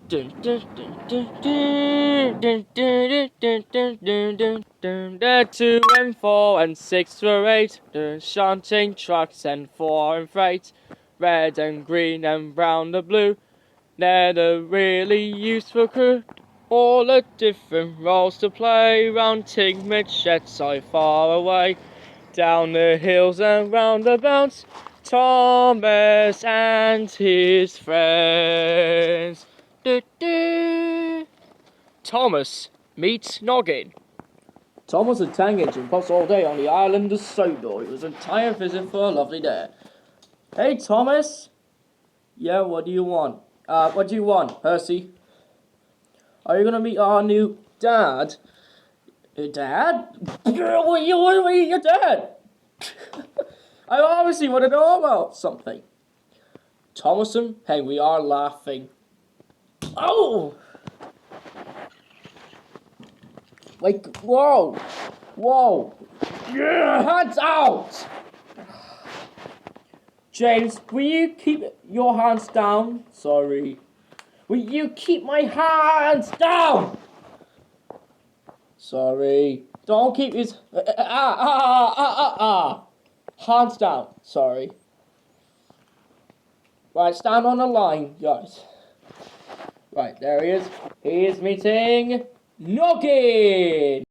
Dun, dun, dun, dun, dun, dun, dun, dun, dun, dun, dun, dun. There 2 and 4 and 6 were 8. Dun, shunting trucks and 4 and freight. Red and green and brown and blue. They're the really useful crew. All the different roles to play. Round Tigmid shed so far away. Down the hills and roundabouts. Thomas and his friends. Thomas meets Noggin. Thomas had tank engine puffs all day on the island of Sodor. It was a entire visit for a lovely day. Hey, Thomas. Yeah, what do you want? What do you want, Percy? Are you gonna meet our new dad? Dad? What are you, your dad? I obviously want to know about something. Thomason, hey, we are laughing. Oh! Like, whoa! Whoa! Yeah, hands out! James, will you keep your hands down? Sorry. Will you keep my hands down? Sorry. Don't keep his... Hands down. Sorry. Right, stand on the line, guys. Right, there he is. He is meeting Noggin.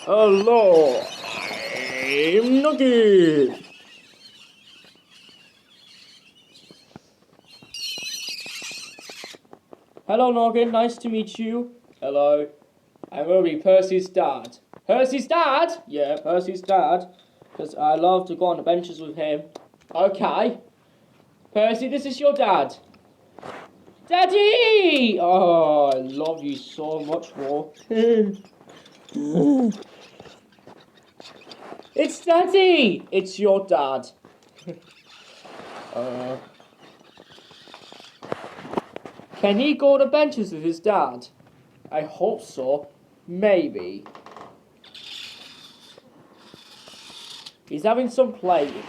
Hello, I'm Noggin. Hello, Noggin. Nice to meet you. Hello. I'm going to be Percy's dad. Percy's dad? Yeah, Percy's dad. Because I love to go on the benches with him. Okay. Percy, this is your dad. Daddy! Oh, I love you so much more. It's Daddy! It's your dad. Can he go to benches with his dad? I hope so. Maybe. He's having some playing.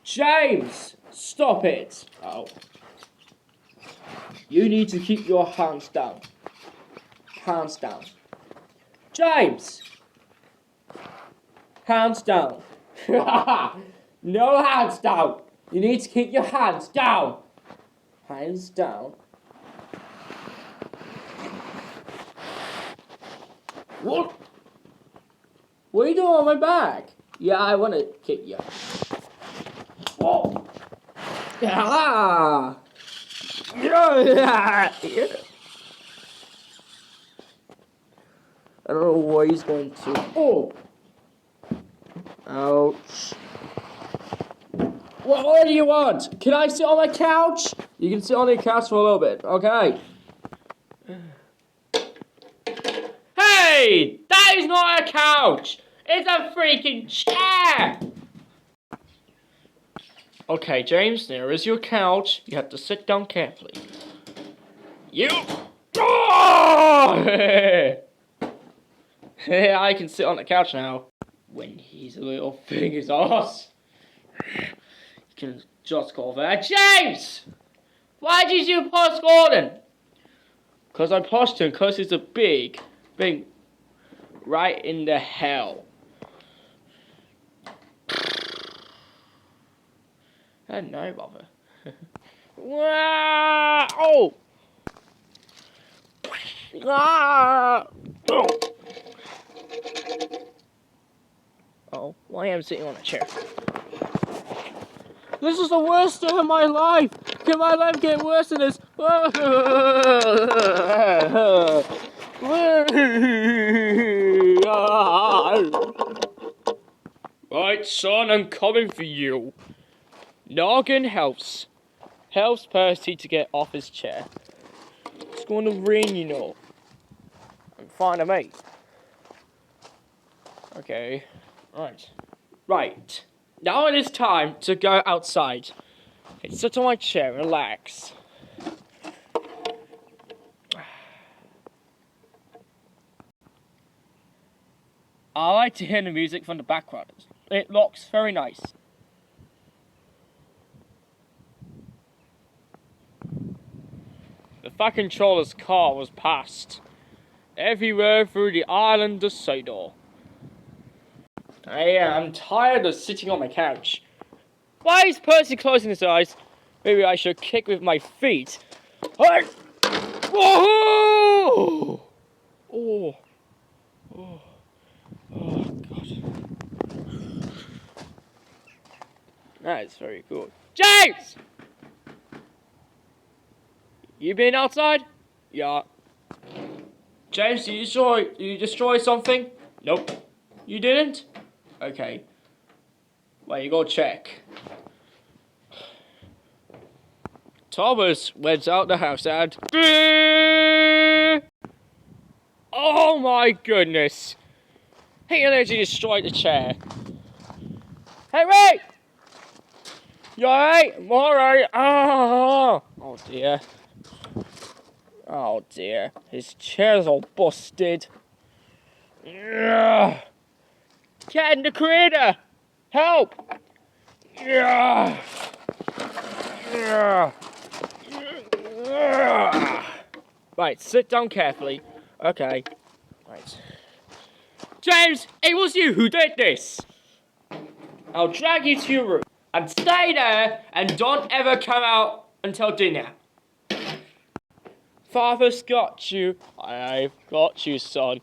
James! Stop it! Oh. You need to keep your hands down. Hands down. James! Hands down. No hands down! You need to keep your hands down! Hands down. What? What are you doing on my back? Yeah, I want to kick you. Whoa! Ah! Yeah! I don't know what he's going to. Oh! Ouch. What do you want? Can I sit on my couch? You can sit on the couch for a little bit. Okay. Hey! That is not a couch! It's a freaking chair! Okay, James, there is your couch. You have to sit down carefully. You... Oh! I can sit on the couch now. When his little fingers ass. You can just go there. James! Why did you push Gordon? Because I pushed him, because he's a big right in the hell. No bother. Oh! Oh, why am I sitting on a chair? This is the worst day of my life! Can my life get worse than this? Right, son, I'm coming for you. Noggin helps Percy to get off his chair. It's going to rain, you know. I'm fine, mate. Okay, right. Now it is time to go outside. Okay, sit on my chair, relax. I like to hear the music from the background. It looks very nice. The Fat Controller's car was passed everywhere through the island of Sodor. I'm tired of sitting on my couch. Why is Percy closing his eyes? Maybe I should kick with my feet. Hey! Whoa! Oh, God. That is very good. James! You been outside? Yeah. James, did you destroy something? Nope. You didn't? Okay. Well, you go check. Thomas went out the house and... Oh my goodness! He literally destroyed the chair. Hey, Ray! You alright? I'm alright. Oh dear. Oh dear. His chair's all busted. Ugh. Get in the creator! Help! Ugh. Ugh. Ugh. Right, sit down carefully. Okay. Right. James, it was you who did this! I'll drag you to your room and stay there and don't ever come out until dinner. Father's got you. I've got you, son.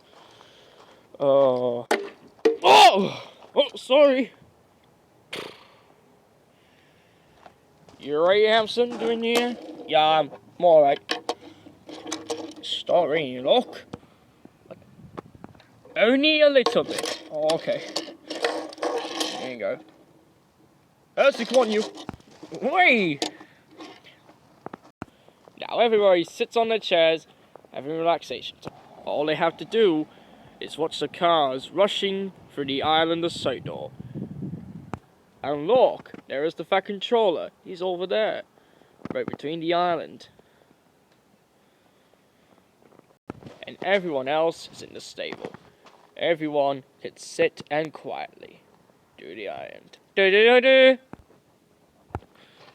Oh. Oh! Oh, sorry. You right, Hampson, doing here? Yeah, I'm alright. Starting, look. Only a little bit. Oh, okay. There you go. Percy, come on, you. Wait! Now everybody sits on their chairs, having relaxation time. All they have to do is watch the cars rushing through the island of Sodor. And look, there is the Fat Controller. He's over there, right between the island. And everyone else is in the stable. Everyone can sit and quietly do the island. Do-do-do-do.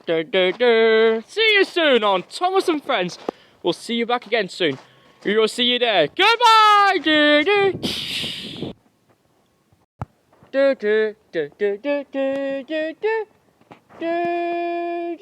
Do-do-do. See you soon on Thomas and Friends. We'll see you back again soon. We will see you there. Goodbye! Do-do. Do-do-do-do-do-do-do-do. Do-do.